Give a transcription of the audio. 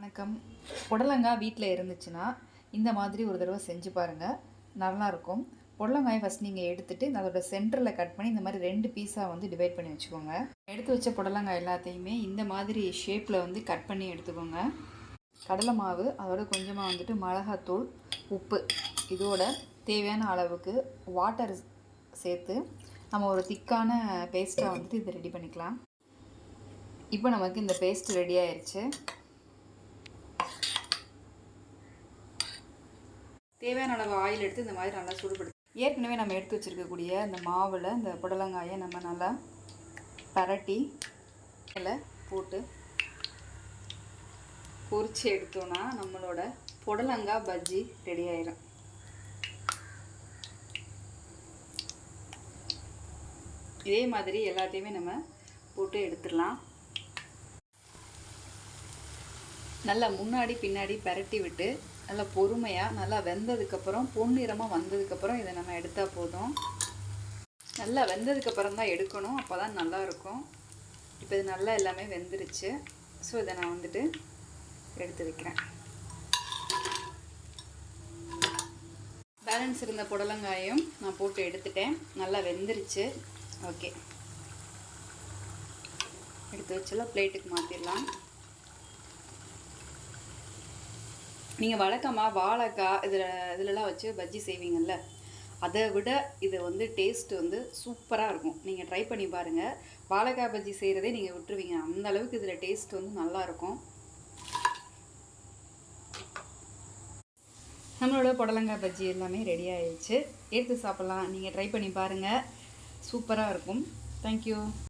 வணக்கம். புடலங்காய் வீட்டில் இருந்துச்சுன்னா இந்த மாதிரி ஒரு தடவை செஞ்சு பாருங்கள், நல்லாயிருக்கும். புடலங்காயை ஃபஸ்ட் நீங்கள் எடுத்துகிட்டு அதோட சென்டரில் கட் பண்ணி இந்த மாதிரி 2 பீஸாக வந்து டிவைட் பண்ணி வச்சுக்கோங்க. எடுத்து வச்ச புடலங்காய் எல்லாத்தையுமே இந்த மாதிரி ஷேப்பில் வந்து கட் பண்ணி எடுத்துக்கோங்க. கடலை மாவு, அதோட கொஞ்சமாக வந்துட்டு மிளகாத்தூள், உப்பு, இதோட தேவையான அளவுக்கு வாட்டர் சேர்த்து நம்ம ஒரு திக்கான பேஸ்ட்டாக வந்துட்டு இதை ரெடி பண்ணிக்கலாம். இப்போ நமக்கு இந்த பேஸ்ட் ரெடி ஆயிடுச்சு. தேவையான அளவு ஆயில் எடுத்து இந்த மாதிரி நல்லா சூடுபடுத்தி ஏற்கனவே நம்ம எடுத்து வச்சுருக்கக்கூடிய இந்த மாவில் இந்த புடலங்காயை நம்ம நல்லா பரட்டி இதில் போட்டு பொரிச்சு எடுத்தோன்னா நம்மளோட புடலங்காய் பஜ்ஜி ரெடி ஆயிடும். இதே மாதிரி எல்லாத்தையுமே நம்ம போட்டு எடுத்துடலாம். நல்லா முன்னாடி பின்னாடி பரட்டி விட்டு நல்லா பொறுமையாக நல்லா வெந்ததுக்கப்புறம் பொன்னிறமாக வந்ததுக்கப்புறம் இதை நம்ம எடுத்தால் போதும். நல்லா வெந்ததுக்கப்புறம் தான் எடுக்கணும், அப்போ தான் நல்லாயிருக்கும். இப்போ இது நல்லா எல்லாமே வெந்துருச்சு. ஸோ இதை நான் வந்துட்டு எடுத்து வைக்கிறேன். பேலன்ஸ் இருந்த புடலங்காயும் நான் போட்டு எடுத்துட்டேன். நல்லா வெந்துருச்சு. ஓகே, எடுத்து வச்செல்லாம் பிளேட்டுக்கு மாற்றிடலாம். நீங்கள் வழக்கமாக வாழைக்காய் இதிலலாம் வச்சு பஜ்ஜி செய்வீங்கள்ல, அதை விட இது வந்து டேஸ்ட் வந்து சூப்பராக இருக்கும். நீங்கள் ட்ரை பண்ணி பாருங்கள். வாழைக்காய் பஜ்ஜி செய்கிறதே நீங்கள் விட்டுருவீங்க, அந்த அளவுக்கு இதில் டேஸ்ட் வந்து நல்லாயிருக்கும். நம்மளோட புடலங்காய் பஜ்ஜி எல்லாமே ரெடி ஆயிடுச்சு. எடுத்து சாப்பிட்லாம். நீங்கள் ட்ரை பண்ணி பாருங்கள், சூப்பராக இருக்கும். தேங்க்யூ.